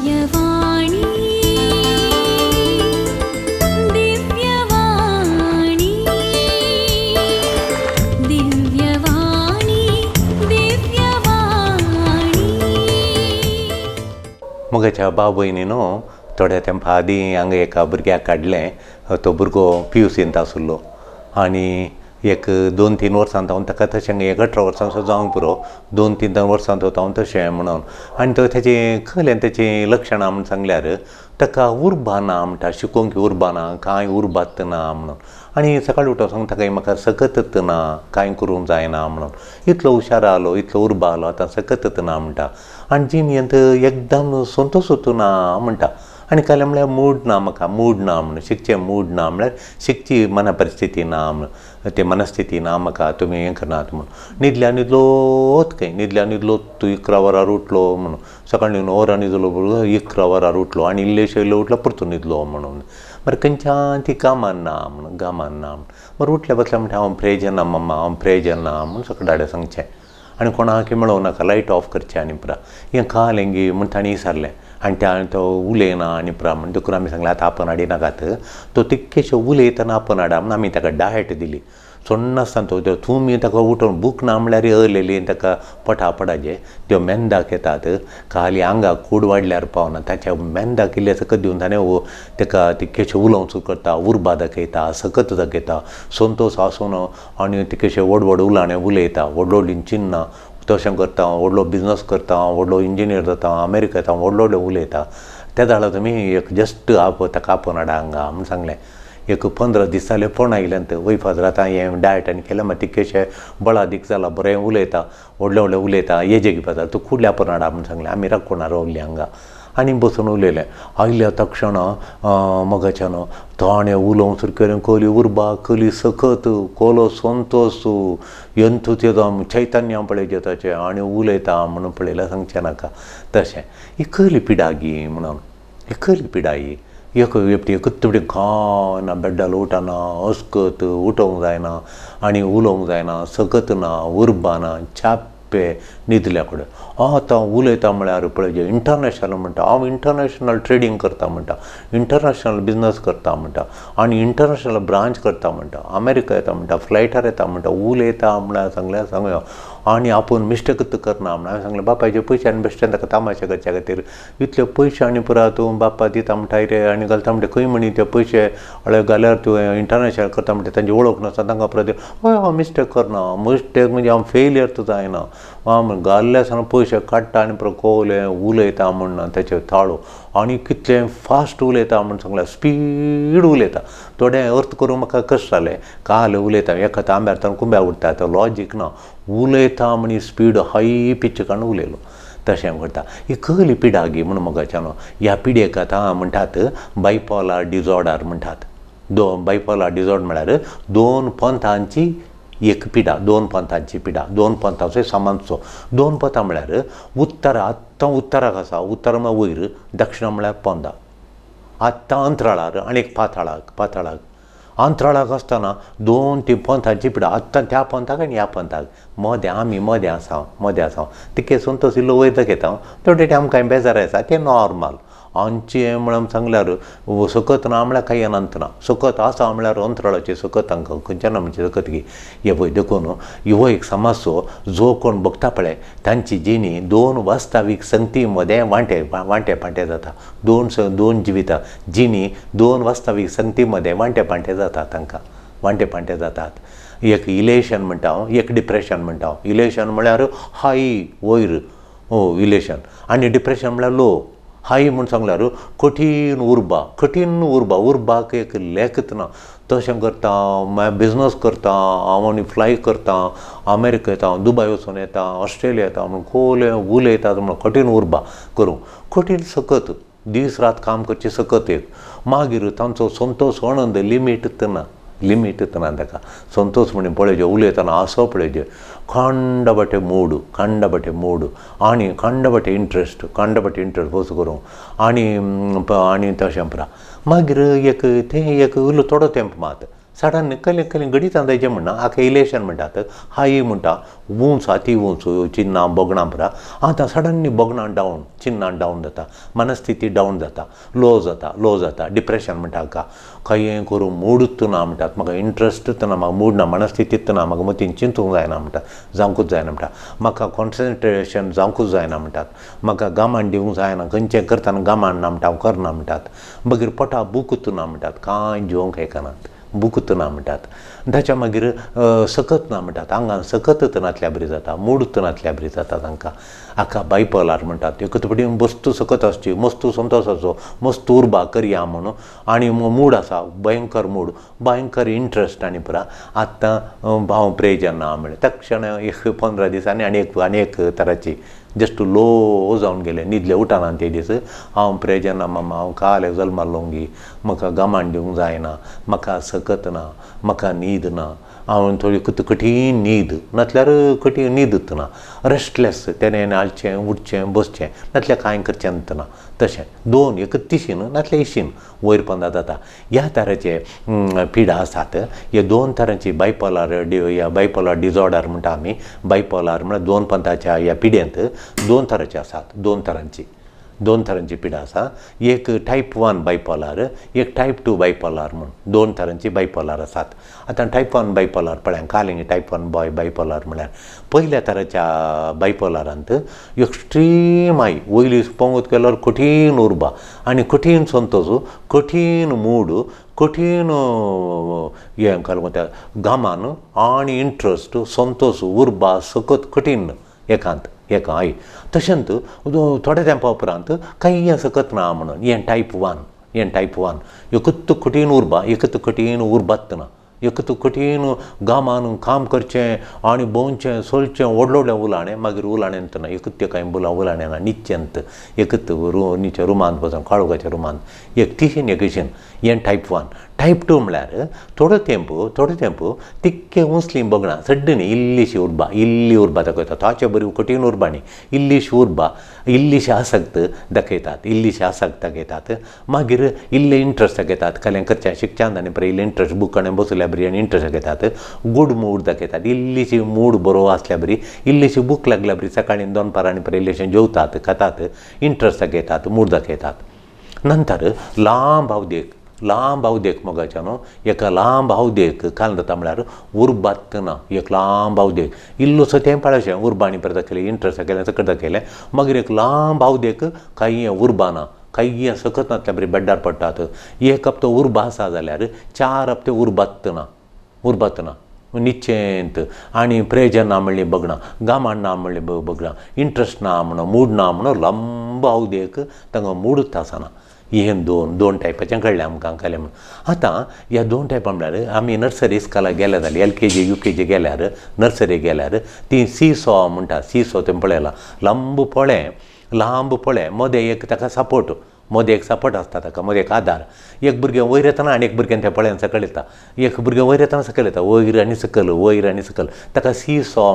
दिव्यवाणी दिव्यवाणी दिव्यवाणी दिव्यवाणी. मुगाच्या भाव भयणीनो थोड्या तेंपा आदीं हांगा एका भुरग्याक काडलें. तो भुरगो PUCंत आसलो आनी एक 2-3 वर्सां हांव ताका तशें 18 वर्सांचो जावंक पुरो 2-3 वर्सां हांव तशें म्हणून आनी तो तेजी खंयल्यान तेची लक्षणां म्हूण सांगल्यार ताका उर्बा ना म्हणटा. शिकोवंक उर्बा ना, कांय उर्बात ना म्हणून. आनी सकाळीं उठोन सांग ताका म्हाका सकतच ना, कांय करूंक जायना म्हणून. इतलो हुशार आलो, इतलो उर्बा आलो, आतां सकतच ना म्हणटा. आनी जिणेंत एकदम संतोशूच ना म्हणटा. आनी काय म्हळ्यार मूड ना म्हाका, मूड ना म्हणून, शिकचें मूड ना म्हळ्यार शिकची मना परिस्थिती ना म्हणून, ते मनस्थिती ना म्हाका, तुमी हें करनात म्हणून. न्हिदल्या न्हिदलोत खंय, न्हिदल्या न्हिदलोत तूं 11 वरार उठलो म्हणून. सकाळीं 9 वरां न्हिदलो 11 वरार उठलो आनी इल्लेशें इल्लो उठलो परतून न्हिदलो म्हणून. बरें खंयच्यान ती कामान ना म्हणून, गामान ना म्हणून. बरें उठल्या बसल्या म्हणटा हांव फ्रेज ना मम्मा, हांव फ्रेज ना म्हणून सकाळ डाडे सांगचें. आनी कोणाकय मेळोवं नाका, लायट ऑफ करचें आनी पुरा हें कालें गी म्हूण ताणें विचारलें. आनी तो उलयना आनी पुरा म्हण दुकून आमी सांगलें आतां आपण हाडिनाकात, तो तितकेशें उलयतना आपण हाडा म्हूण आमी ताका डायट दिली. सोण्ण आसतना तो तुमी ताका उठोवन बूक ना म्हळ्यार अरलेली ताका पोटा पडाचे त्यो मेंदाक येतात. खाली आंगाक कूड वाडल्यार पावना, ताच्या मेंदाक इल्लें सकत दिवन ताणें ताका तितकेशें उलोवंक सुरू करता, उर्बा दाखयता, सकत दाखयता, संतोश आसून आनी तितकेशें व्हड व्हड उलाणें उलयता, व्हड व्हडलीं चिन्नां तशें करता, व्हडलो बिजनस करता, व्हडलो इंजिनियर जाता, अमेरिका येता, व्हडलो व्हडलें उलयता. त्या जाल्यार तुमी एक जस्ट ताका आपोवन हाडा हांगा म्हूण सांगलें. एक 15 दीस जाले फोण आयल्यान वय फादर आतां हें डायट आनी केलें मागीर तितकेशें बळादीक जाला, बरें उलयता, व्हडलें व्हडलें उलयता, हेजे घेवपाक तूं फुडल्या आपोवन हाडा म्हूण सांगलें. आमी राखणा रावल्लीं हांगा आनी बसून उलयलें. आयल्या तक्षण मोगाच्यान ताणें उलोवंक सुरू केलें. कली उर्बा, कली सकत, कोलो संतोश, एंथुसियाझम, चैतन्य पळयचें ताचें आनी उलयता म्हणून पळयल्यार सांगचें नाका. तशें ही खंयली पिडा गी म्हणून, ही खंयली पिडा ही. एक एकूच खाना, बेड्डाल उठना, अस्कत, उठोवंक जायना आनी उलोवंक जायना, सकत ना, उर्बा ना, छाप्पे न्हिदल्या कडेन. आतां उलयता म्हळ्यार पळय इंटरनॅशनल म्हणटा, हांव इंटरनॅशनल ट्रेडींग करता म्हणटा, इंटरनॅशनल बिजनस करता म्हणटा आनी इंटरनॅशनल ब्रांच करता म्हणटा, अमेरिका येता म्हणटा, फ्लायटार येता म्हणटा, उलयता म्हळ्यार सांगल्यार सांगया. आनी आपूण मिस्टेकच करना म्हणून हांवें सांगलें बापायचे पयशे आनी बेश्टें ताका तामाशे करच्या खातीर इतले पयशे आनी पुरा तूं बापा दिता म्हणटा रे आनी घालता म्हणटा खंय म्हणी ते पयशे हळे घाल्यार तूं इंटरनॅशनल करता म्हणटा तांची वळख नासता तांकां परत हय हांव मिस्टेक करना, मिस्टेक म्हणजे हांव फेलियर जायना, हांव घाल्ल्या सावन पयशे काडटा आनी परत कोवलें उलयता म्हण ताचे ताळो आनी कितलें फास्ट उलयता म्हूण सांगल्यार स्पीड उलयता. थोडें अर्थ करूंक म्हाका कश्ट जालें. काल उलयता एका तांब्यार ताणें कुंब्या उरता, तो लॉजीक ना, उलयता म्हणी स्पीड हाय पिच्च काडून उलयलो. तशें करता. ही खंयली पिडा गी म्हणून मोगाच्यान. ह्या पिडेक आतां म्हणटात बायपोलार डिजॉर्डर म्हणटात. बायपोलार डिजॉर्डर म्हळ्यार 2 पंथांची एक पिडा, 2 पंथांची पिडा, 2 पंथांचो समानचो. 2 पंथां म्हळ्यार उत्तर, आतां उत्तराक आसा, उत्तर म्हळ्यार वयर, दक्षिण म्हळ्यार पोंदा. आतां अंतराळार आनी एक पाताळाक अंतराळाक आसतना 2 पंथांची पिडा. आतां त्या पंथाक आनी ह्या पंथाक मदें आमी मदें आसा. तिके संतोश इल्लो वयर दाखयता, थोडे आमकां बेजार येता, तें नॉर्मल. आमचें म्हणून सांगल्यार सकत ना म्हळ्यार कांय अनंत ना, सकत आसा म्हळ्यार अंतराळाची सकत हांकां खंयच्या ना म्हणजे सकत गी. हे पळय देखून ह्यो एक समाजचो जो कोण बघता पळय तांची जिणी 2 वास्तवीक संगती मदें वांटे पांटे जाता. 2 जिवितां जिणी 2 वास्तवीक संगती मदें वांटे पांटे जातात, तांकां वांटे पांटे जातात. एक इलेशन म्हणटा हांव, एक डिप्रेशन म्हणटा हांव. इलेशन म्हळ्यार हाय वयर, इलेशन, आनी डिप्रेशन म्हळ्यार लो. हाय म्हूण सांगल्यार कठीण उर्बा, उर्बाक एक लेखच ना. तशें करता, बिजनस करता, हांव आनी फ्लाय करता, अमेरिका येता, दुबय वचून येता, ऑस्ट्रेलिया येता म्हणून कोले उलयता म्हणून कठीण उर्बा करूं, कठीण सकत दीस रात काम करची सकत एक. मागीर तांचो संतोश आनंद लिमीटच ना ताका. संतोश म्हणून पळयचे उलयतना आसो पळयचे, खंडबटे मूड आनी खंडबटे इंट्रस्ट वच करूं आनी तशें पुरा. मागीर एक इल्लो थोडो तेंप मात सडन कली गडीत जायचें म्हणना आख्या इलेशन म्हणटात हाय म्हणटा उंच अती उंच चिन्ना बोगणां पुरा आतां सडनली बोगणां डावन चिन्नां डावन जाता मनस्थिती डावन जाता लो जाता डिप्रेशन म्हणटा हाका खंय करूं मूडच ना म्हणटात म्हाका इंट्रस्टच ना म्हाका मूड ना मनस्थितीच ना म्हाका मतीन चिंतूंक जायना म्हणटात जावंकूच जायना म्हणटा म्हाका कॉन्सन्ट्रेशन जावंकूच जायना म्हणटात म्हाका गामान दिवंक जायना खंयचें करतना गामान ना म्हणटा हांव करना म्हणटात मागीर पोटा बुकूच ना म्हणटात कांय जेवंक हेकनात बुकूच ना म्हणटात ताच्या मागीर सकत ना म्हणटात आंगान सकतच नासल्या बरी जाता मूडच नासल्या बरी जाता तांकां हाका बायपोलार म्हणटात एकच पटीन वस्तू सकत आसची मस्तू संतोशाचो मस्त उर्बा करया म्हणून आनी मूड आसा भयंकर मूड भयंकर इंट्रस्ट आनी पुरा आतां हांव प्रे जेन्ना म्हणलें तक्षण एक 15 दिसांनी आनी एक तराची जस्ट लो जावन गेले न्हिदले उठना ते दीस हांव प्रे जेन्ना मामा हांव काल जल्माक लोंगी म्हाका गामान दिवंक जायना म्हाका सकत ना म्हाका न्हीद ना हांव थोडी कठीण न्हीद नातल्यार कठीण न्हीदच ना रेस्टलेस तेणें हालचें उठचें बसचें नातल्यार कांय करचें ना तशें दोन एक तिशीन नातल्यार इशीन वयर पंदा जाता ह्या तराचे पिडा आसात हे दोन तरांची बायपोलार डिजॉर्डर म्हणटा आमी बायपोलार म्हळ्यार दोन पंथाच्या ह्या पिड्यांत दोन तरांचे आसात दोन तरांची पिडा आसा एक टायप 1 बायपोलार एक टायप 2 बायपोलार म्हूण दोन तरांची बायपोलार आसात आतां टायप 1 बायपोलार पळय कालिंग टायप 1 बायपोलार म्हळ्यार पयल्या तराच्या बायपोलारांत एक्स्ट्रीम हाय वयली पंगत केल्यार कठीण उर्बा आनी कठीण संतोश कठीण मूड कठीण हें काय गामान आनी इंट्रस्ट संतोश उर्बा सकत कठीण एकांत हय तशेंच थोड्या तेंपा उपरांत कांय सकत ना म्हणून हें टायप 1 एकच कठीण उर्बा एकच कठीण उर्बात ना एकच कठीण गामान काम करचें आनी भोंवचें चलचें व्हडलें उलाणें मागीर उलाणेंत ना एकच कांय उलाणें ना निश्चेंत एकच न्हिच्या रुमांत बसून काळोखाच्या रुमांत एक तिशीन एक इशीन हें टायप 1 टायप 2 म्हळ्यार थोडो तेंप तिक्के उंचली बगणां सड्डनी इल्लीशी उर्बा दाखयता ताचे बरी कठीण उर्बा न्ही इल्लीशी आसक्त दाखयतात मागीर इल्लें इंट्रस्ट दाखयतात कलें करचें शिकच्यान आनी पळय इल्लें इंट्रस्ट बुकाणें बसल्या बरी आनी इंट्रस्ट दाखयतात गूड मूड दाखयतात इल्लीशी मूड बरो आसल्या बरी इल्लीशी बूक लागल्या बरी सकाळीं दनपारांनी पळय इल्लेशें जेवतात खातात इंट्रस्ट दाखयतात मूड दाखयतात नंतर लांब अवदेक मोगाच्या न्हू एका लांब अवदेक काल जाता म्हळ्यार उर्बात ना एक लांब अवदेक इल्लोसो तेंपाळ अशें उर्बानी परत दाखयलें इंट्रस्ट दाखयलें सकट दाखयलें मागीर एक लांब अवदेक कांय उर्बा ना कांय सकत नासल्या बरी बेड्डार पडटात एक हप्तो उर्बा आसा जाल्यार 4 हप्ते उर्बात ना निश्चेंत आनी प्रेजर ना म्हणली बगणां गामान ना म्हणली बगणां इंट्रस्ट ना म्हणून मूड ना म्हणून लांब अवदेक तांकां मूडच आसना हें दोन टायपाचें कळ्ळें आमकां कळ्ळें म्हणून आतां ह्या दोन टायपा म्हळ्यार आमी नर्सरी इस्कॉलाक गेले जाल्यार LKG UKG गेल्यार नर्सरी गेल्यार ती सीसॉ म्हणटा सीसॉ तें पळयलां लांब पोळे मदें एक ताका सपोर्ट मदें एक सपोर्ट आसता ताका मदें एक आदार एक भुरगें वयर येतना आनी एक भुरग्यान त्या पळ्यान सकयल येता एक भुरगें वयर येतना सकयल येता वयर आनी सकयल ताका सीसॉ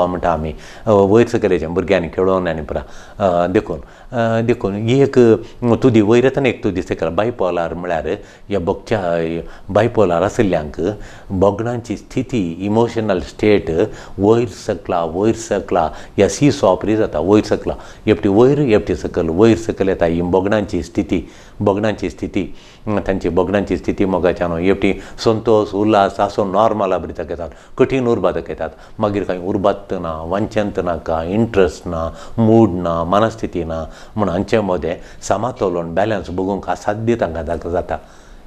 म्हणटा आमी वयर सकयल येचें भुरग्यांनी खेळोन आनी पुरा देखून एक तुदी वयर येतना एक तुदी सकयल बायपोलार म्हळ्यार ह्या बायपोलार आशिल्ल्यांक बोगणांची स्थिती इमोशनल स्टेट वयर सकला ह्या सीसॉ फ्री जाता वयर सकला एपटी वयर एपटी सकयल वयर सकयल येता ही बोगणांची स्थिती तांची बोगणांची स्थिती मोगाच्यान एपटी संतोष उल्हास आसून नॉर्मल बरी दाखयतात कठीण उर्बा दाखयतात मागीर कांय उर्बात ना वांचंत नाका इंट्रस्ट ना मूड ना मनस्थिती ना म्हूण हांचे मदें समातोलन बॅलन्स बगूंक असाध्य तांकां जाता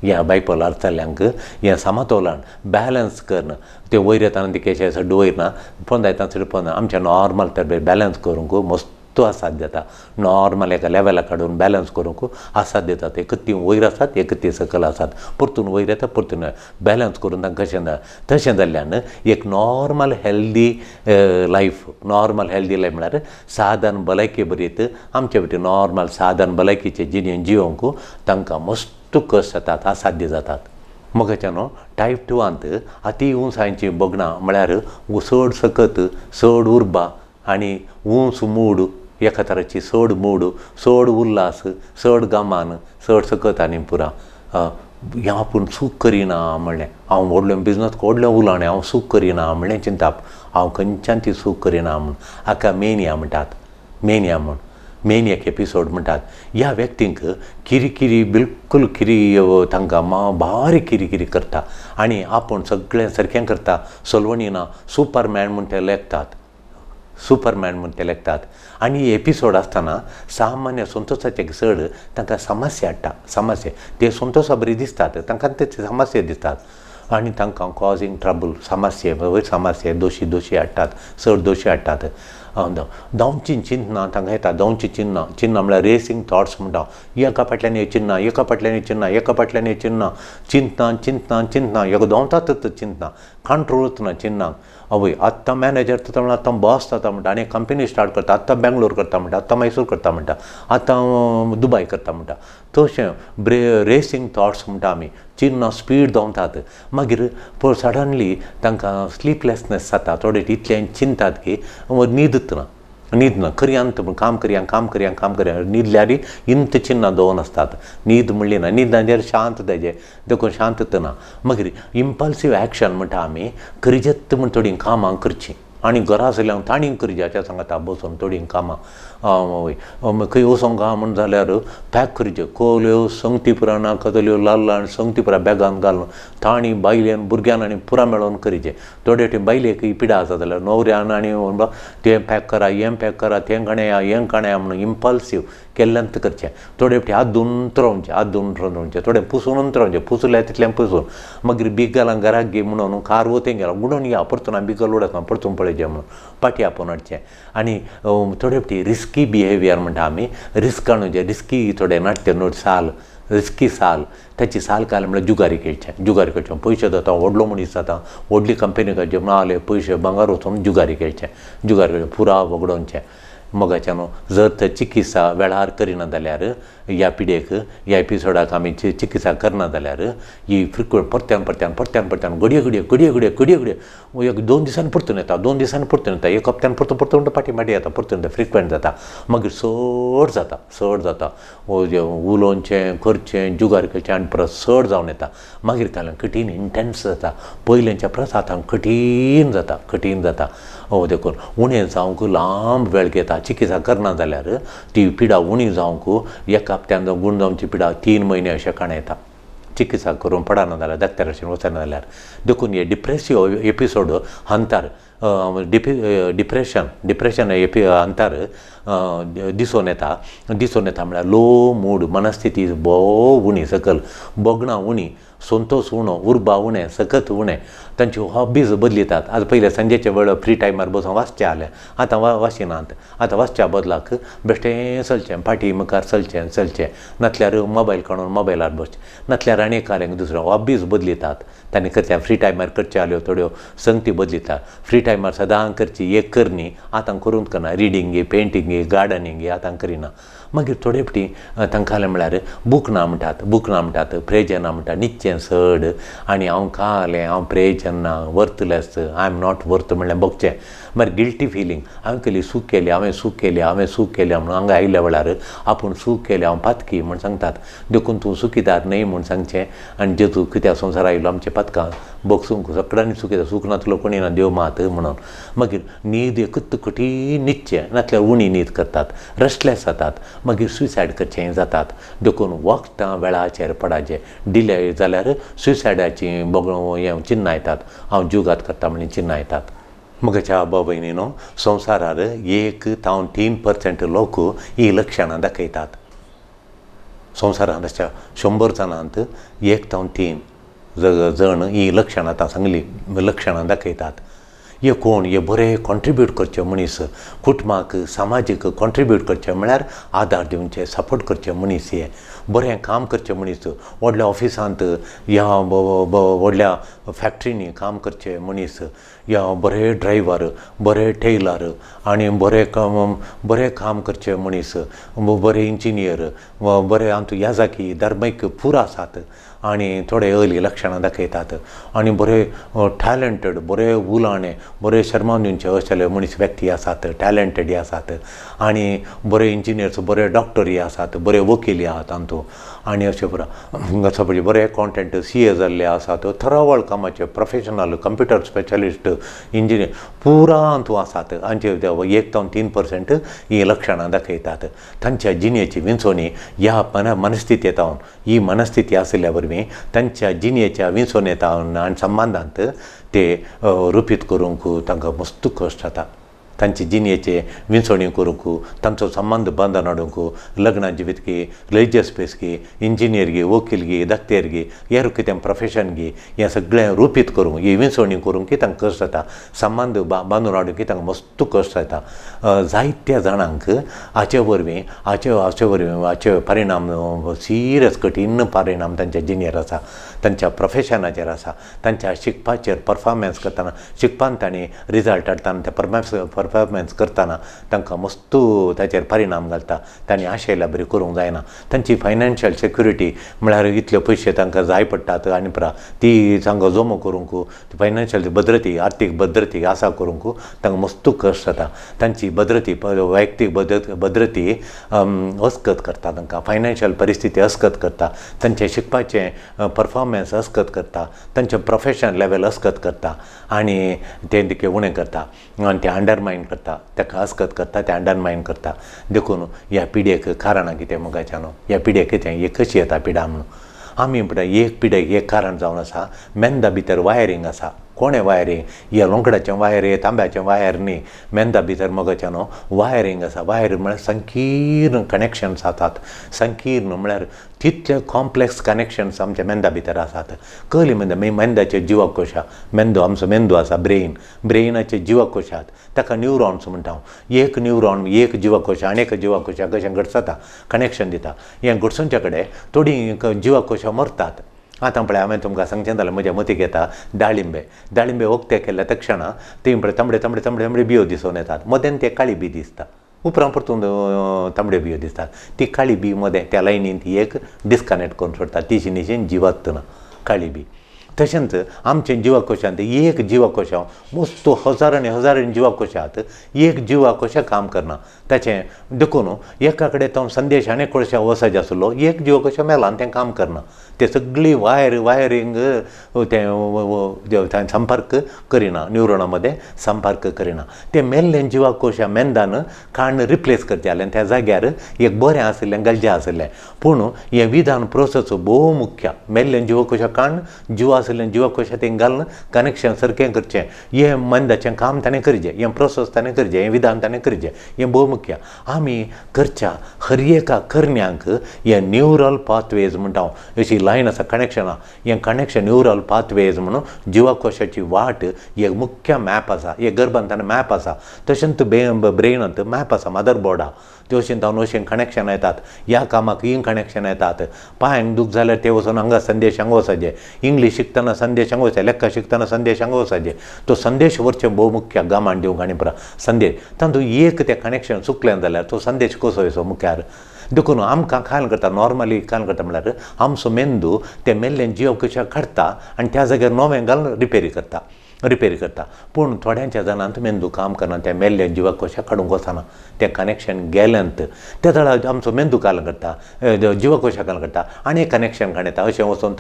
ह्या बायपोलार जाल्ल्यांक हें समातोलन बॅलन्स करना ते वयर येताना ती केशे सड्ड वयर ना पंद येता सड्ड पंद आमचें नॉर्मल तर बॅलन्स करूंक मस्त असाध्य जाता नॉर्मल एका लेवलाक काडून बॅलन्स करूंक असाध्य जाता एक ती वयर आसात एक ती सकयल आसात परतून वयर येता परतून बॅलन्स करून तांकां कशें ना तशें जाल्ल्यान एक नॉर्मल हेल्दी लायफ म्हळ्यार साधन भलायकी बरीत आमचे बटी नॉर्मल साधन भलायकीचें जिणें जियोंक तांकां मस्त कश्ट जातात असाध्य जातात मोगाच्या न्हू टायप 2 अती उंचायची बगणां म्हळ्यार चड सकत चड उर्बा आनी उंच मूड एका तराची चड मूड चड उल्हास चड गामान चड सकत आनी पुरा हें आपूण सूख करिना म्हणलें, हांव व्हडलो बिजनस व्हडलें उलोवणें हांव सूख करिना म्हणलें चिंताप, हांव खंयच्यान ती सूख करिना म्हूण हाका मेनिया म्हणटात. मेनिया म्हूण मेनियक एपिसोड म्हणटात. ह्या व्यक्तींक किरी किरी बिलकुल किरी तांकां बारीक किरी किरी करता आनी आपूण सगळें सारकें करता. सलवणीना सुपरमॅन म्हूण ते लेखतात, सुपरमॅन म्हूण ते लेखतात. आनी एपिसोड आसतना सामान्य संतोशाचे चड तांकां समस्या हाडटा. समस्या ते संतोशा बरी दिसतात, तांकां ते समस्या दिसतात आनी तांकां कॉजींग ट्रबल समस्या दोशी हाडटात, चड दोशी हाडटात. दोनची चिन्नां तांकां येता. दोनची चिन्नां म्हळ्यार रेसींग थॉट्स म्हणटा. एका फाटल्यान हे चिन्नां, एका फाटल्यान हे चिन्नां, एका फाटल्यान हे चिन्नां, चिंतना एक दोंवतातच चिंतना, कंट्रोल ना चिन्नांक. आवय आत्तां मॅनेजर जाता म्हणटा, आत्तां बॉस जाता म्हणटा आनी कंपनी स्टार्ट करता, आत्तां बेंगलोर करता म्हणटा, आत्तां मैसूर करता म्हणटा, आत्तां दुबय करता म्हणटा. तशें रेसींग थॉट्स म्हणटा आमी. चिन्नां स्पीड दोंवतात. मागीर सडनली तांकां स्लीपलेसनेस जाता. थोडे इतलें चिंतात की न्हीद ना करयांत काम करया न्हिदल्यार इंत चिन्नां दोन आसतात. न्हीद म्हणली ना, न्हिदाचेर शांत तेजें देखून शांतता ना. मागीर इम्पल्सीव एक्शन म्हणटा आमी. करजत्त म्हण थोडीं कामां करचीं आनी घरा आसल्यार ताणीं करच्याच्या सांगता बसून थोडीं कामां. खंय वचोंक गा म्हण जाल्यार पॅक करच्यो कोल्यो, संगती पुराणां कदल्यो लाल्लां संगती पुरा बॅगान घालून ताणी बायलेन भुरग्यान आनी पुरा मेळोन करचें. थोडे फावटी बायलेक पिडा आसा जाल्यार न्हवऱ्यान आनी तें पॅक करा, हें पॅक करा, तें काणया हें काणया म्हणून इम्पल्सीव केल्ल्यान करचें. थोडे फावटी हात धुवन रावचें, थोडें पुसून रावचें, पुसल्यार तितलें पुसून. मागीर बिगलां घराक घे म्हणून कार वतें गेलो गुडोवन या परतून बिगल उडत ना परतून पळयचें म्हणून पाटी आपोवन हाडचें. आनी थोडे फावटी रिस्की बिहेवियर म्हणटा आमी. रिस्की थोडे नाट्य नोट साल, रिस्की साल, ताची साल काल म्हळ्यार जुगारी खेळचें. पयशे जाता, व्हडलो मनीस जाता, व्हडली कंपनी करचे म्हणाले पयशे भांगर वचून जुगारी खेळचें पुरा वगडोवचें. मोगाच्यान जर तर चिकित्सा वेळार करिना जाल्यार ह्या पिडेक ह्या एपिसोडाक आमी चिकित्सा करना जाल्यार ही फ्रिक्वेंट परत्यान घडये एक 2 दिसांनी परतून येता, 2 दिसांनी परतून येता, एक हप्त्यान परतून पाटी माटी येता, परतून येता, फ्रिक्वेंट जाता. मागीर चड जाता उलोवचें करचें जुगार करचें आनी परत चड जावन येता. मागीर काल्यान कठीण इंटेन्स जाता. पयलेंच्या परस आतां कठीण जाता. देखून उणें जावंक लांब वेळ घेता. चिकित्सा करना जाल्यार ती पिडा उणी जावंक एका हप्त्यान गूण जावची पिडा 3 म्हयने अशें काण येता. चिकित्सा करून पडना जाल्यार दाक्तराचेर वचना जाल्यार. देखून हे डिप्रेसिव एपिसोड अंतर डिप्रेशन अंतर दिसून येता म्हळ्यार लो मूड, मनस्थिती भोव उणी, सकल बोगणां उणी, संतोश उणो, उर्बा उणें, सकत उणें. तांच्यो हॉबीज बदलितात. आतां पयले संजेचे वेळ फ्री टायमार बसून वाचचें जालें, आतां वाचिनात. आतां वाचच्या बदलाक बेश्टें चलचें, फाटी मुखार चलचें नातल्यार मोबायल काडून मोबायलार बसचें, नातल्यार आनी एकारें दुसरो. हॉबीज बदलितात. तांणी करचें फ्री टायमार करच्यो जाल्यो थोड्यो संगती बदलितात. फ्री टायमार सदां करची एक करनी, आतां करूंक करना. रिडींग, पेंटींग, गार्डनींग आतां करिना. मागीर थोडे फावटी तांकां म्हळ्यार बूक ना म्हणटात, प्रेजना म्हणटा, न्हिदचें चड आनी हांव कालें, हांव प्रेजन ना, worthless, I am not worth म्हणल्यार बगचें. मागीर गिल्टी फिलींग, हांवें सूख केली म्हणून हांगा आयल्या वेळार आपूण सूख केलें, हांव पातकी म्हूण सांगतात. देखून तूं सुखीदार न्हय म्हूण सांगचें आनी जेजू कित्याक संवसार आयलो आमच्या पातकां बगसूंक सगळ्यांनी सुखीदार, सूख नातलो कोणी ना, देव मात म्हणून. मागीर न्हीद एकच कठीण न्हिदचें, नातल्यार उणी न्हीद करतात, रेस्टलेस जातात, मागीर सुसायड करचें जातात. देखून वखदां वेळाचेर पडाचें. डिले जाल्यार सुसायडाची हें चिन्नां येतात. हांव जुगात करता म्हणून चिन्नां येतात. म्हज्या बाबा भयणीनो, संवसारार 1 ते 3% लोक ही लक्षणां दाखयतात. संवसारांत अशा 100 जाणांत 1 ते 3 जण ही लक्षणां सांगली लक्षणां दाखयतात. हे कोण? हे बरें कॉन्ट्रिब्यूट करचे मनीस, कुटुंबाक सामाजीक कॉन्ट्रिब्यूट करचे म्हळ्यार आदार दिवचे, सपोर्ट करचे मनीस, हे बरें काम करचे मनीस, व्हडल्या ऑफिसांत या व्हडल्या फॅक्ट्रीनी काम करचे मनीस, या बरे ड्रायव्हर, बरे टेलर आनी बरें काम करचे मनीस, बरे इंजिनियर, बरे ह्या जागी धर्मीक पुरो आसात. आनी थोडे अर्ली लक्षणां दाखयतात आनी बरे टॅलंटेड, बरे उलाणे, बरे शर्मानुंचे अशेले मनीस व्यक्ती आसात, टॅलंटेड आसात आनी बरे इंजिनियर्स, बरे डॉक्टरी आसात, बरे वकीली आहात तांतू आनी अशें पुरो बरे अकावंटंट, CA जाल्ले आसात, थरावळ कामाचे प्रोफेशनल, कंप्युटर स्पेशलिस्ट, इंजिनियर पुरा हातूंत आसात. हांचे 1-3% ही लक्षणां दाखयतात. तांच्या जिणेची विंचोवणी ह्या मनस्थितींत ही मनस्थिती आशिल्ल्या वरवीं तांच्या जिणेच्या विंचोवणेंत आनी संबंदांत ते रुपीत करूंक तांकां मस्त कश्ट जाता. तांचे जिणेचे विंचोवणी करूंक, तांचो संबंद बांदून हाडूंक, लग्ना जिवीतकी, रिलिजियस स्पेसकी, इंजिनियरगी, वकीलगी, दाक्तेरगी, हेर कितें प्रोफेशन गी हें सगळें रुपीत करूंक, ही विंचोवणी करूंक तांकां कश्ट जाता. संबंद बांदून हाडूंक तांकां मस्त कश्ट जाता. जायत्या जाणांक हाचे वरवीं हाचे परिणाम सिरियस कठीण परिणाम तांच्या जिणेर आसा, तांच्या प्रोफेशनाचेर आसा, तांच्या शिकपाचेर परफॉर्मन्स करतना, शिकपान तांणी रिजल्ट हाडटाना ते परफॉर्मन्स करतना तांकां मस्त ताचेर परिणाम घालता. तांणी आशेल्या बरी करूंक जायना. तांची फायनान्शियल सेक्युरिटी म्हळ्यार इतले पयशे तांकां जाय पडटात आनी ती तांकां जमो करूंक, फायनान्शियल भद्रती, आर्थीक भद्रती आसा करूंक तांकां मस्त कश्ट जाता. तांची भद्रती, वैयक्तीक भद्रती अस्कत करता, तांकां फायनान्शियल परिस्थिती अस्कत करता, तांचें शिकपाचें परफॉर्मन्स अस्कत करता, तांचें प्रोफेशन लेवल अस्कत करता आनी तें तिके उणें करता आनी तें अंडरमायन करता, ताका अस्कत करता, तें अंडरमायन करता. देखून ह्या पिड्येक कारणां कितें मुगाच्यान ह्या पिड्येक कितें हे कशी येता पिडा म्हणून आमी म्हणटा एक पिड्येक एक कारण जावन आसा, मेंदा भितर वायरींग आसा. कोणें वायरींग? ह्या लोंकडाचें वायर, हे तांब्याचें वायर न्ही, मेंदा भितर मोगाच्यान वायरींग आसा. वायर म्हळ्यार संकीर्ण कनेक्शन्स आसात. संकीर्ण म्हळ्यार तितले कॉम्प्लेक्स कनेक्शन्स आमच्या मेंदा भितर आसात. कळ्ळी मेंदाचे जिवाकोश, आमचो मेंदू आसा, ब्रेनाचे जिवाकोश आसात, ताका न्यूरॉन्स म्हणटा. एक न्यूरॉन, एक जिवाकोश आनीक जिवाकोशाक अशें घडसता, कनेक्शन दिता. हें घडसुंचे कडेन थोडीं जिवाकोशां मरतात. आतां पळय हांवें तुमकां सांगचें जाल्यार म्हज्या मतीक येता दाळिंबे वखते केल्या तक्षणा ती तांबडे तांबडे तांबडे तांबडे बियो दिसून येतात. मदें ते काळी बी दिसता, उपरांत परतून तांबड्यो बियो दिसतात. ती काळी बी मदें त्या लायनीन ती एक डिस्कनेक्ट करून सोडटा, ती निशेन जिवात ना काळी बी. तशेंच आमच्या जिवाकोशांत एक जिवाकोशा मस्त हजारांनी जिवाकोशात एक जिवाकोशा काम करना. ताचें देखून एका कडेन तो संदेश आनी कोळशा वचत आसलो, एक जिवाकोशा मेला आनी तें काम करना. ते सगळी वायरींग ते संपर्क करिना, न्यूरोना मदें संपर्क करिना. ते मेल्लें जिवाकोशा मेंदान काण रिप्लेस करचें जालें, त्या जाग्यार एक बरें आशिल्लें गलजें आशिल्लें. पूण हें विधान प्रोसेस भोव मुख्य. मेल्लें जिवाकोशा काण जिवा आशिल्लें जिवाकोशा तें घालून कनेक्शन सारकें करचें. हें मेंदाचें काम ताणें करचें, हें प्रोसेस ताणें करचें, हें विधान ताणें करचें, हें भोव मुख्य. आमी करच्या हर एका करण्यांक हे न्यूरल पाथवेज म्हणटा, अशी लायन आसा कनेक्शनां, हें कनेक्शन न्यूरल पाथवेज म्हणून जिवाकोशाची वाट एक मुख्य मॅप आसा. एक गर्भांत ताणें मॅप आसा, तशेंच ब्रेनांत मॅप आसा, मदरबोर्डा. ते भशेन जावन अशें कनेक्शन येतात. ह्या कामाक हिंग कनेक्शन येतात. पांयांक दूख जाल्यार ते वचून हांगा संदेश हांगा वचचे, इंग्लीश शिकतना संदेश हांगा वचचे, लेखा शिकतना संदेश हांगा वचचे. तो संदेश व्हरचें भोव मुख्य. गामान दिवंक आनी संदेश तातूंत एक तें कनेक्शन चुकलें जाल्यार तो संदेश कसो येवचो मुख्यार. देखून आमकां काय करता, नॉर्मली काय करता म्हळ्यार आमचो मेंदू ते मेल्लें जिवाकोशाक काडटा आनी त्या जाग्यार नवें घालून रिपेरी करता. पूण थोड्यांच्या जाणांत मेंदू काम करना, त्या मेल्लें जिवाकोशाक काडूंक वचना. तें कनेक्शन गेल्यांत त्या वेळार आमचो मेंदू काल करता, जिवाकोशाक काल करता आनी कनेक्शन काडटा, अशें वचून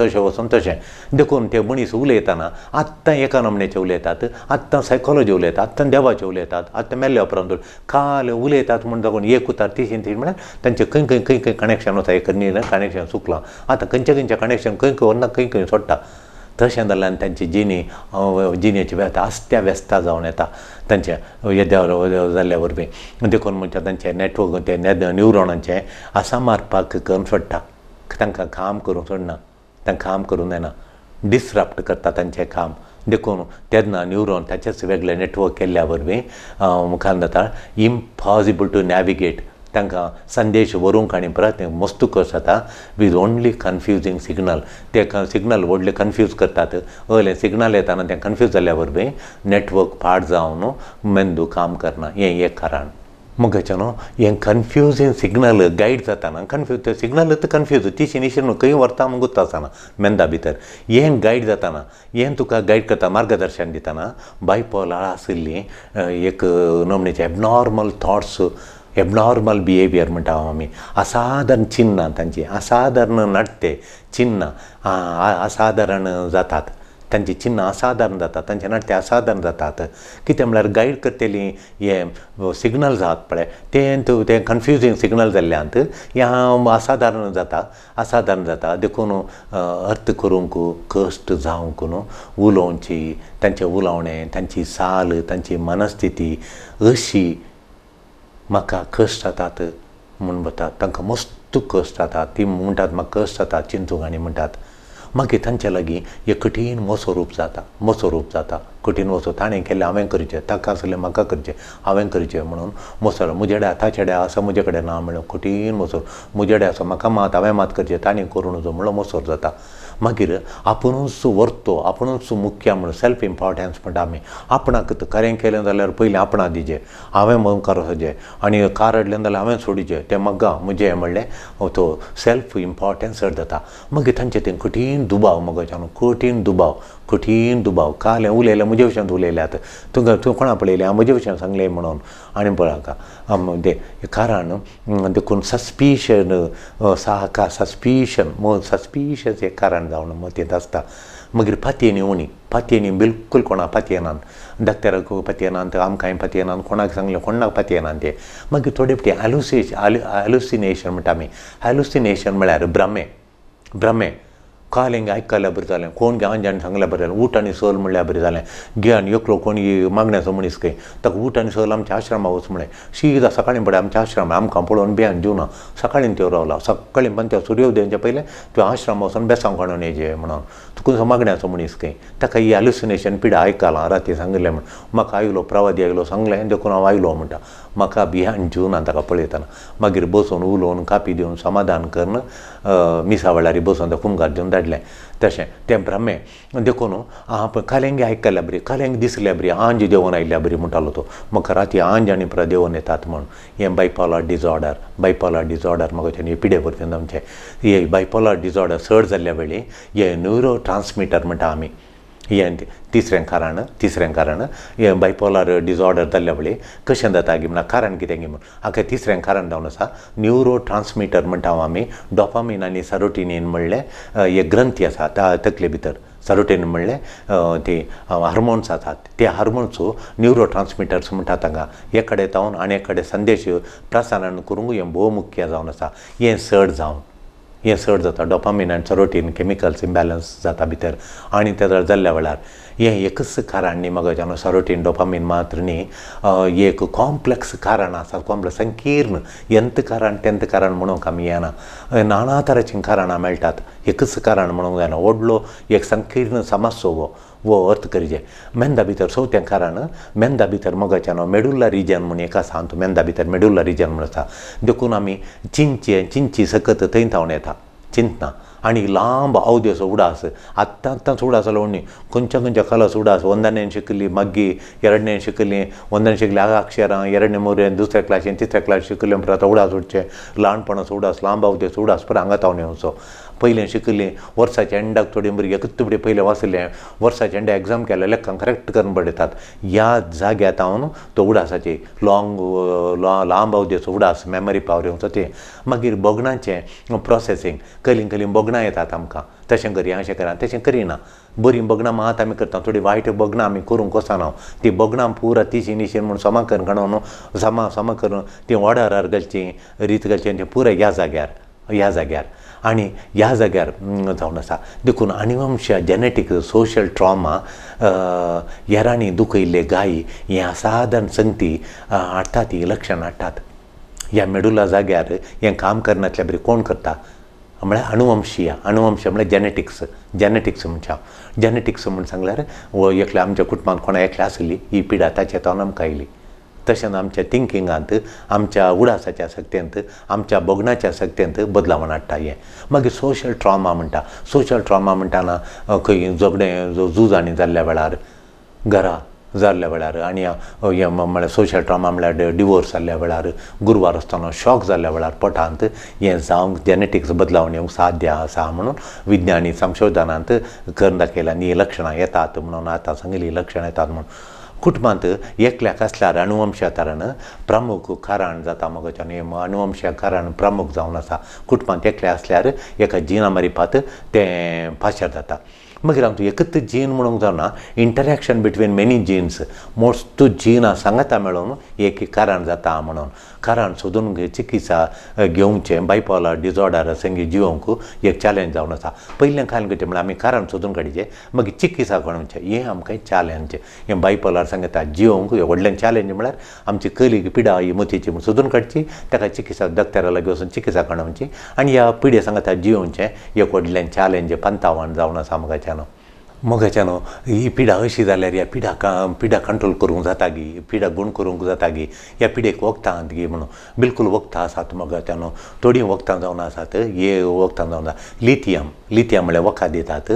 तशें. देखून ते मनीस उलयतना आत्तां एका नमण्याचें उलयतात, आत्तां सायकोलॉजी उलयतात, आत्तां देवाचें उलयतात, आत्तां मेल्ल्या उपरांत काल उलयतात म्हण जावन एक उतार तीन म्हळ्यार तांचें खंय कनेक्शन वता, एक कनेक्शन चुकलां. आतां खंयचें कनेक्शन खंय व्हरना, खंय सोडटा. तशें जाल्यार तांची जिणेची आस्त्या व्यस्ता जावन येता तांचे येद्या जाल्ल्या वरवीं. देखून म्हणजे तांचें नॅटवर्क ते न्यूरोनाचें आसा मारपाक करून सोडटा. तांकां काम करूंक सोडना, तांकां काम करूंक जायना, डिसरप्ट करता तांचें काम. देखून तेन्ना न्यूरोन ताचेच वेगळे नेटवर्क केल्ल्या वरवीं मुखार जाता इम्पॉसिबल टू नॅविगेट. तांकां संदेश व्हरूंक आनी परत मस्त कश्ट जाता वीथ ओन्ली कन्फ्युजींग सिग्नल. ते सिग्नल व्हडले कन्फ्यूज करतात. अर्लें सिग्नल येताना तें कन्फ्यूज जाल्ल्या वरवीं नेटवर्क पाड जावन मेंदू काम करना. हें एक कारण. मगाच्या न्हू हें कन्फ्युजींग सिग्नल गायड जाताना ते सिग्नल कन्फ्यूज तीच इनिशियल खंय व्हरता म्हूण गुत्त आसना मेंदा भितर हें गायड जाताना हें तुका गायड करता मार्गदर्शन दिताना बायपोलार आशिल्लीं एक नमणेचें एबनॉर्मल थॉट्स एबनॉर्मल बिहेवियर म्हणटा आमी असाधारण चिन्नां तांची असाधारण नडते चिन्नां असाधारण जातात तांची चिन्नां असाधारण जातात तांचे नडते असाधारण जातात कितें म्हळ्यार गायड करतलीं हे सिग्नल्स आहात पळय ते कन्फ्युजींग सिग्नल जाल्ल्यांत हें असाधारण जाता देखून अर्थ करूंक कश्ट जावंक न्हू उलोवची तांचें उलोवणें तांची साल तांची मनस्थिती अशी म्हाका कश्ट जातात म्हूण म्हणटात तांकां मस्त कश्ट जातात ती म्हणटात म्हाका कश्ट जाता चिंतूंक आनी म्हणटात मागीर तांचे लागीं एक कठीण मोसोरूप जाता कठीण वचो ताणें केल्लें हांवें करचें ताका आसलें म्हाका करचें हांवें करचें म्हणून मोसोर मुजेड्या ताचेड्या असो मुजे कडेन ना म्हणून कठीण मोसोर मुजेड्या असो म्हाका हांवें मात करचें ताणें करूं नजो म्हणून मोसोर जाता मागीर आपुणूच व्हरतो आपुणूच मुख्य म्हणून सेल्फ इम्पॉर्टन्स म्हणटा आमी आपणाक खरें केलें जाल्यार पयलीं आपणा दिजें हांवें म्हणून करचें आनी कार हाडलें जाल्यार हांवें सोडिचें तें म्हाका म्हजें म्हणलें तो सेल्फ इम्पॉर्टन्स चड जाता मागीर तांचें तें कठीण दुबाव मगच्यान कठीण दुबाव काल उलयलें म्हजे विशयान उलयल्यात तूं कोणा पळयलें हांव म्हजे विशयान सांगलें म्हणून आनी पळयाका कारण देखून सस्पिशन सस्पिशियस एक कारण जावन मतींत आसता मागीर पातयेनी उणी पातयेनी बिलकूल कोणाक पातयेनात डाक्टराक पातयेनात आमकांय पातयेनात कोणाक सांगलें कोणाक पातयेनात ते मागीर थोडे फावटी हॅलुसिनेशन म्हणटा आमी हॅलुसिनेशन म्हळ्यार भ्रमे काल हेंगे आयकल्यार बरें जालें कोण गे आंजान सांगल्यार बरें जालें उठ आनी सल म्हणल्यार बरें जालें घे आनी एकलो कोणी मागण्याचो मनीस खंय ताका उठ आनी सल आमच्या आश्रमा वच म्हळें शीद सकाळीं पळय आमच्या आश्रम आमकां पळोवन बेन जिवना सकाळीं त्यो रावला सकाळीं पण त्या सुर्योदयाच्या पयलें त्यो आश्रम वचून बेसांव काडून येजे म्हणून तुका मागण्याचो मनीस खंय ताका ही हॅलुसिनेशन पिडा आयकलां राती सांगलें म्हण म्हाका आयलो प्रवादी आयलो सांगलें देखून हांव आयलो म्हणटा म्हाका भियान जिवना ताका पळयतना मागीर बसून उलोवन कापी दिवन समाधान करून मिसा वेळारी बसून त्या कुंगार दिवन धाडलें तशें तें भ्रमे देखून कालेंगे आयकल्या बरी कालेंगे दिसल्या बरी आंज देंवन आयल्या बरी म्हणटालो तो म्हाका राती आंज आनी देंवन येतात म्हूण हें बायपोलार डिजॉर्डर म्हाका हे पिडे परतून आमचें हे बायपोलार डिजॉर्डर चड जाल्ल्या वेळी हे न्यूरो ट्रान्समिटर म्हणटा आमी हें तिसरें कारण हें बायपोलार डिजॉर्डर जाल्ल्या वेळी कशें जाता गी म्हणल्यार कारण कितें गी म्हूण हाका तिसरें कारण जावन आसा न्यूरो ट्रान्समिटर म्हणटा आमी डॉपामीन आनी सरोटिनीन म्हणलें हे ग्रंथी आसा तकले भितर सरोटिनीन म्हणलें ते हार्मोन्स आसात ते हार्मोन्स न्यूरो ट्रान्समिटर्स म्हणटा तांकां एक कडेन जावन आनी एक कडेन संदेश प्रसारण करूंक हें भोव मुख्य जावन आसा हें चड जाता डॉपामीन आनी सरोटीन केमिकल्स इम्बॅलन्स जाता भितर आनी ते जाल्ल्या वेळार हें एकच कारण न्ही मगजान सरोटीन डॉपामीन मात्र न्ही एक कॉम्प्लेक्स कारण आसा कॉम्प्लेक्स संकीर्ण एंत कारण म्हणूंक आमी येना नाना तरेचीं कारणां मेळटात एकच कारण म्हणूंक जायना व्हडलो एक संकीर्ण समस्या वो अर्थ करचें मेंदा भितर चवथें कारण मेंदा भितर मगच्यान मेडुला रिजन म्हूण एक आसा तो मेंदा भितर मेडुला रिजन म्हूण आसा देखून आमी चिंची सकत थंय थावन येता चिंतना आनी लांब अवधेचो उडास आत्तांच उडास जालो न्ही खंयच्या कालाचो उडास ಒಂದನೇ शिकली मग्गी ಎರಡನೇ शिकली ಒಂದನೇ शिकली अक्षरां ಎರಡನೇ ಮೂರನೇ दुसऱ्या क्लासीन तिसऱ्या क्लास शिकले उपरांत आतां उडास उडचे ल्हानपणाचो उडास लांब अवधेचो उडास परत हांगा थावन येवचो पयलें शिकलीं वर्साच्या एंडाक थोडी भुरगीं एकच फुडें पयलें वाचलें वर्साच्या एंडा एग्जाम केल्या लेखां करेक्ट करून पडयतात ह्या जाग्यार हांव तो उडासाची लांब अवधेचो उडास मेमरी पावर येवचो तें मागीर बोगणाचें प्रोसेसींग कलीं बोगणां येतात आमकां तशें करी अशें करा तशें करिना बरीं बोगणां मात आमी करता थोडी वायट बोगणां आमी करूंक वचना ती बोगणां पुरा तिशी निशीन म्हूण समा करून काडून समा करून ती ऑर्डरार घालचीं रीत घालचें तें पुराय ह्या जाग्यार आनी ह्या जाग्यार जावन आसा देखून अनुवंश जेनेटीक सोशल ट्रॉमा येरांनी दुखयल्ले गायी हें असाधारण संगती हाडटात ही लक्षणां हाडटात ह्या मेडुला जाग्यार हें काम करनातल्या बरी कोण करता म्हळ्यार अनुवंश म्हळ्यार जेनेटिक्स म्हूण सांगल्यार एकल्या आमच्या कुटुंबांत कोणा एकल्या आसली ही पिडा ताच्या हातान आमकां आयली तशेंच आमच्या थिंकिंगांत आमच्या उडासाच्या सक्तेंत आमच्या बोगणाच्या सक्तेंत बदलावण हाडटा हें मागीर सोशल ट्रॉमा म्हणटाना खंय झगडें झुजांनी जाल्ल्या वेळार घरा जाल्ल्या वेळार आनी हें म्हळ्यार सोशल ट्रामा म्हळ्यार डिवोर्स जाल्ल्या वेळार गुरवार आसतना शॉक जाल्ल्या वेळार पोटांत हें जावंक जेनेटिक्स बदलावन येवंक साध्य आसा म्हणून विज्ञानी संशोधनांत करून दाखयलां आनी हीं लक्षणां येतात म्हणून आतां सांगलीं लक्षणां येतात म्हणून कुटुंबांत एकल्याक आसल्यार अनुवंशतारण प्रमुख कारण जाता मोगाच्यान हें अनुवंशीय कारण प्रमुख जावन आसा कुटुंबांत एकले आसल्यार एका जिना मारिफात तें पाशर जाता मागीर आमचो एकच जीन म्हणूंक जावना interaction between many jeans most जिनां सांगता मेळून एक कारण जाता म्हणून कारण सोदून चिकित्सा घेवचें बायपोलार डिजॉर्डर संगी जिवंक एक चॅलेंज जावन आसा पयलें कारण कितें म्हळ्यार आमी कारण सोदून काडचें मागीर चिकित्सा कळोवचें हें आमकां चॅलेंज हें बायपोलार सांगता जिवंक व्हडलें चॅलेंज म्हळ्यार आमची कलीग पिडा ही मतीची म्हूण सोदून काडची ताका चिकित्सा दोतोरा लागीं वचून चिकित्सा कळोवची आनी ह्या पिडे सांगता जिवोवचें एक व्हडलें चॅलेंज पंतावण जावन आसा मोगाच्यान ही पिडा अशी जाल्यार ह्या पिडा कंट्रोल करूंक जाता गी पिडा गूण करूंक जाता गी ह्या पिडेक वखदां गी म्हणून बिलकूल वखदां आसात मोगाच्यान थोडीं वखदां जावन आसात हे वखदां जावन आसा लिथियम म्हळ्यार वखद दितात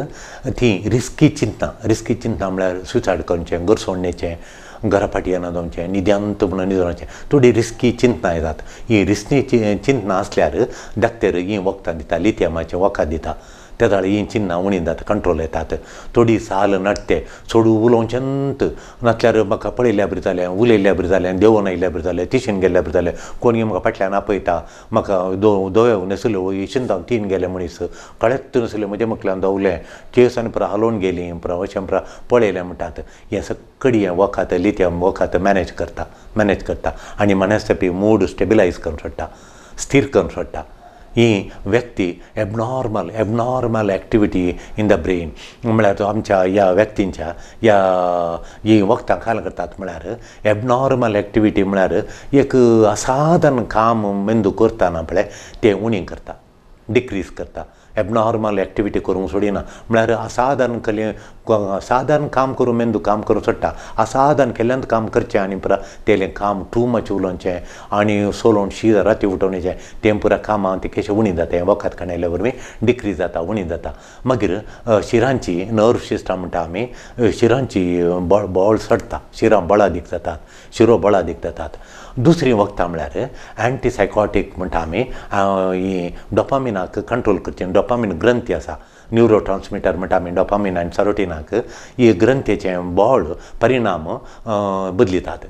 तीं रिस्की चिंतनां म्हळ्यार सुसायड करचें घर सोडणेचें घरा फाटी येना जावचें निद्यांत म्हणून न्हिदोवचें थोडीं रिस्की चिंतनां येतात ही रिस्की चिंतनां आसल्यार डाक्टर हीं वखदां दिता लिथियमाचें वखद दिता त्या जाल्यार हीं चिन्नां उणी जाता कंट्रोल येतात थोडी साल नडटे सोडू उलोवचेंत नातल्यार म्हाका पळयल्या बरी जालें उलयल्या बरी जालें देंवोन आयिल्ल्या बरी जालें तिशीन गेल्ल्या बरी जालें कोणी म्हाका फाटल्यान आपयता म्हाका दोवेव नासल्यो इशीन जावन तीन गेले मनीस कळेत नासल्यो म्हजे म्हटल्यान दवलें केसांनी पुरो हालोवन गेलीं पुरो अशें पुरो पळयलें म्हणटात हें सगळी हें वखद लिथियम वखद मॅनेज करता आनी मनस्थिती मूड स्टेबिलायज करून सोडटा स्थिर करून सोडटा ही व्यक्ती abnormal activity in the brain म्हळ्यार आमच्या ह्या व्यक्तींच्या ही वखदां खाल करतात म्हळ्यार एबनॉर्मल एक्टिविटी म्हळ्यार एक असाधारण काम मेंदू करतना पळय तें उणी करता डिक्रीज करता एबनॉर्मल एक्टिविटी करूंक सोडिना म्हळ्यार साधारण काम करून मेंदू काम करूं सोडटा असाधारण केल्ल्यान काम करचें आनी पुरा तेलें काम टू मच उलोवचें आनी सोलोवन शीर राती उठोवणेचें तें पुरा कामां ती कशें उणी जाता हें वखद खाणेल्या वरवीं डिक्रीज जाता उणी जाता मागीर शिरांची नर्व सिस्टम म्हणटा आमी शिरांची बळ सडटा शिरां बळादीक जातात दुसरी वखदां म्हळ्यार एंटीसायकॉटीक म्हणटा आमी ही डोपामिनाक कंट्रोल करचें डोपामीन ग्रंथी आसा न्यूरो ट्रान्समिटर म्हणटा आमी डोपामीन आनी सरोटिनाक ही ग्रंथीचें बळ परिणाम बदलितात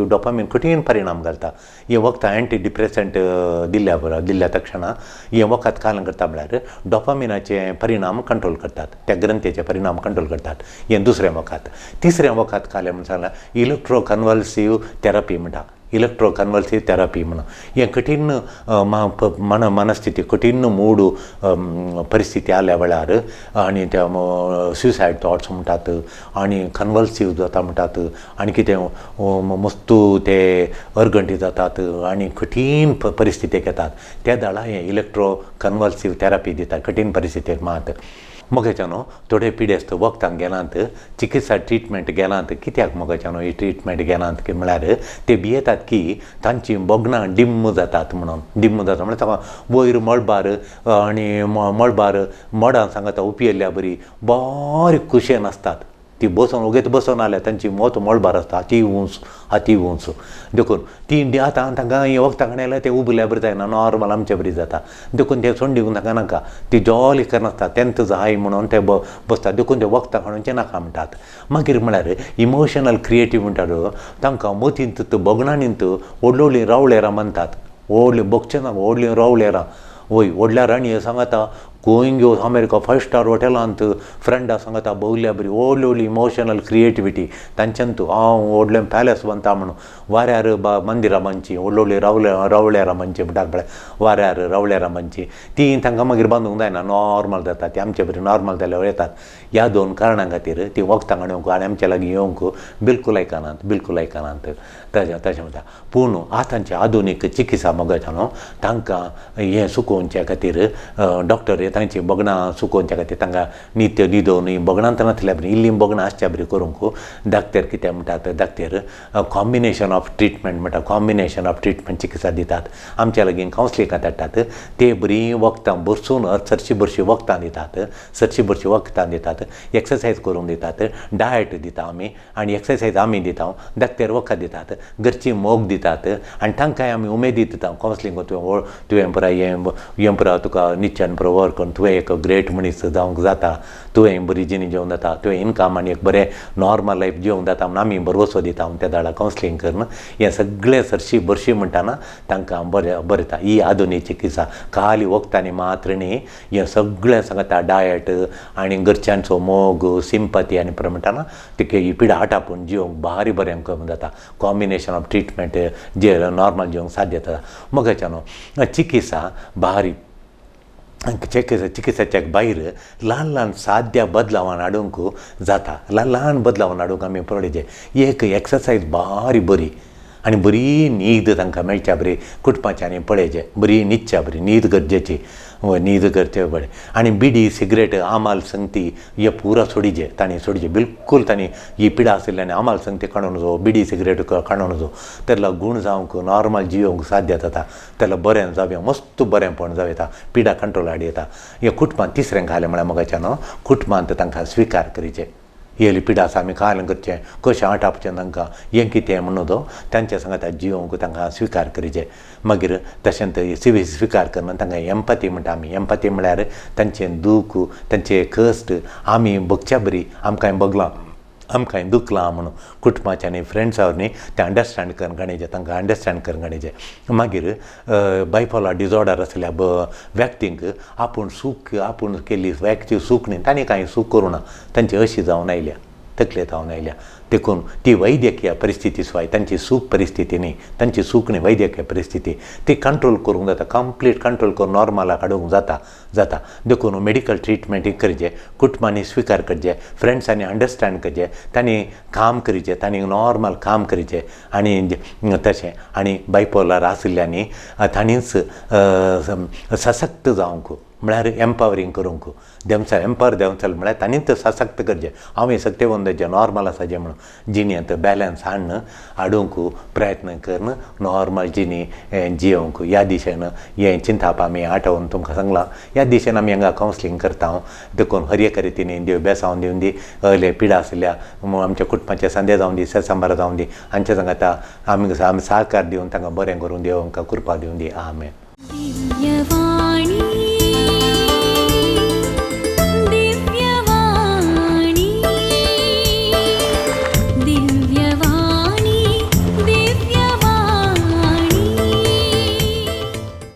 डोपामीन कठीण परिणाम घालता ही वखदां एंटी डिप्रेसंट दिल्ल्या तक्षणा ही वखद खालन करता म्हळ्यार डोपामिनाचे परिणाम कंट्रोल करतात त्या ग्रंथीचे परिणाम कंट्रोल करतात हें दुसरें वखद तिसरें वखद खालें म्हणून सांगल्यार इलेक्ट्रो कन्वल्सिव थेरपी म्हणटा इलेक्ट्रो कन्वल्सिव थेरपी म्हणून हें कठीण मनस्थिती कठीण मूड परिस्थिती आल्या वेळार आनी त्या सुसायड थॉट्स म्हणटात आनी कन्वल्सिव जाता म्हणटात आनी कितें मस्तू ते अर्गंटी जातात आनी कठीण परिस्थितीक येतात त्या दाळा हें इलेक्ट्रो कन्वल्सिव थेरपी दितात कठीण परिस्थितीक मात मोगाच्यान थोडे पिडेस्त वखदां घेनात चिकित्सा ट्रिटमेंट घेनात कित्याक मोगाच्यान ही ट्रिटमेंट घेनात म्हळ्यार ते भियेतात की तांची बोगणां डिम्म जातात म्हळ्यार ताका वयर मळबार आनी मोडां सांगता उपियल्ल्या बरी बारीक कुशेन आसतात ती बसोन आल्यार तांची मोत मळबार आसता हाती उंच देखून ती आतां तांकां हें वखदां खाणेल्यार ते उबल्या बरी जायना नॉर्मल आमचे बरी जाता देखून ते सोंडीक ताका नाका ती जॉली करनासता तेंत जाय म्हणून ते बसतात देखून ते वखदां खाणोवचें नाका म्हणटात मागीर म्हळ्यार इमोशनल क्रिएटीव म्हणटात तांकां मतींत बोगणांनींत व्हडलीं रावळेरां मानतात व्हडलीं बगचें नाका व्हडलीं रावळेरां वय व्हडल्या राणये सांगता गोईंग यो अमेरिका 5 स्टार हॉटेलांत फ्रेंडा सांगता भोवल्या बरी व्हडली इमोशनल क्रिएटिविटी तांच्यांत हांव व्हडलें पॅलेस बांदता म्हणून वाऱ्यार मंदिरां बांदची व्हडली रावळ्यारां बांदची म्हणटात पळय वाऱ्यार रावळ्यारां बांदची ती तांकां मागीर बांदूंक जायना नॉर्मल जाता ती आमचे बरी नॉर्मल जाल्यार येतात ह्या 2 कारणां खातीर ती वखदां हाडूंक आनी आमच्या लागीं येवंक बिलकूल आयकनात तशें म्हणटा पूण आतांच्या आधुनीक चिकित्सा मोगाच्यान तांकां हें सुकोवच्या खातीर डॉक्टर तांची बगणां सुकोवच्या खातीर तांकां नित्य न्हिदोवन बगणांत नासल्या बरी इल्लीं बगणां आसच्या बरी करूंक दाखतेर कितें म्हणटात दाखतेर कॉम्बिनेशन ऑफ ट्रिटमेंट म्हणटा कॉम्बिनेशन ऑफ ट्रिटमेंट चिकित्सा दितात आमच्या लागीं कावन्सिलिंगाक धाडटात ते बरीं वखदां बसून चडशीं बरशीं वखदां दितात चडशीं बरशीं वखदां दितात एक्सरसायज करूंक दितात डायट दिता आमी आनी एक्सरसायज आमी दिता दाखतेर वखद दितात घरची मोग दितात आनी तांकांय आमी उमेदी दिता कावन्सिलिंग तुवें पुराय हें पुराय तुका निश्चयान पुरो वर्क करून तुवें एक ग्रेट मनीस जावंक जाता तुवें बरी जिणी जेवंक जाता तुवें इनकम आनी एक बरें नॉर्मल लायफ जेवंक जाता म्हूण आमी भरवसो दिता त्या दाडा कावन्सिलिंग करून हें सगळें सरशी बरशी म्हणटाना तांकां बरयता ही आधुनीक चिकित्सा खाली वखदांनी मात्र न्ही हें सगळें सांगता डायट आनी घरच्यांचो मोग सिंपती आनी म्हणटाना तिके ही पिडा आटापून जिवंक भारी बरें करून जाता कॉम्बिनेशन ऑफ ट्रिटमेंट जे नॉर्मल जिवंक साध्य जाता मग हेच्यानो चिकित्सा भारी चिकित्साच्या भायर ल्हान ल्हान साध्या बदलावान हाडूंक जाता ल्हान बदलावान हाडूंक आमी पळयचे एक एक्सरसायज बारी बरी आनी बरी न्हीद तांकां मेळच्या बरी कुटपाचें आनी पळयचें बरी न्हिदच्या बरी न्हीद गरजेची न्हीद करचे बरें आनी बिडी सिगरेट आमाल संगती हे पुरो सोडिचे तांणी सोडिचे बिलकूल तांणी ही पिडा आशिल्ल्यान आमाल संगती काडून जो बिडी सिगरेट काडून जो तेला गूण जावंक नॉर्मल जिवंक साध्य जाता तेला बरें जावया मस्त बरेंपण जावं येता पिडा कंट्रोल हाड येता हे कुटुंबांत तिसरें घालें म्हळ्यार मोगाच्यान कुटुंबांत तांकां स्विकार करीचे येली पिडा आसा आमी खायन करचें कशें आटापचें तांकां हें कितें म्हणून तो तांच्या सांगात जिवंक तांकां स्विकार करीचें मागीर तशेंच स्विकार करना तांकां एम्पती म्हणटा आमी एम्पती म्हळ्यार तांचें दूख तांचें कश्ट आमी बगच्या बरी आमकां बगलां आमकां दुखलां म्हणून कुटुंबाचें आनी फ्रेंड्सांवर न्ही तें अंडरस्टँड करून गणेचें तांकां अंडरस्टँड करून गणेचें मागीर बायपोलार डिजॉर्डर आसल्या व्यक्तींक आपूण सूख आपूण केल्ली व्यक्ती सूख न्ही तांणी कांय सूख करूं ना तांची अशी जावन आयल्या तकलेत जावन आयल्या देखून ती वैद्यकीय परिस्थिती सुवाय तांची सूख परिस्थिती न्ही तांची सूख न्ही वैद्यकीय परिस्थिती ती कंट्रोल करूंक जाता कंप्लीट कंट्रोल करून नॉर्मलाक हाडूंक जाता देखून मेडिकल ट्रिटमेंट करचें कुटुंबांनी स्विकार करचें फ्रेंड्सांनी अंडरस्टँड करचें तांणी काम करीचें तांणी नॉर्मल काम करीचें आनी तशें आनी बायपोलार आशिल्ल्यांनी तांणीच सशक्त जावंक म्हळ्यार एम्पावरींग करूंक देमसेल्फ एम्पावर देमसेल्फ म्हळ्यार तांणीच सशक्त करचें हांवें सक्तेवन तेजें नॉर्मल आसा जें म्हणून जिणेंत बॅलन्स हाडूंक प्रयत्न करून नॉर्मल जिणी जियोंक ह्या दिशेन हें चिंताप आमी आठवून तुमकां सांगलां ह्या दिशेन आमी हांगा कावन्सिलिंग करता देखून हरएक रितीन देव बेसांव दिवन दी हले पिडा आशिल्ल्या आमच्या कुटुंबाचे संदे जावन दी सांबार जावन दी हांचे सांगाता आमी सहकार दिवन तांकां बरें करून देव आमकां कृपा दिवन दी आमेन.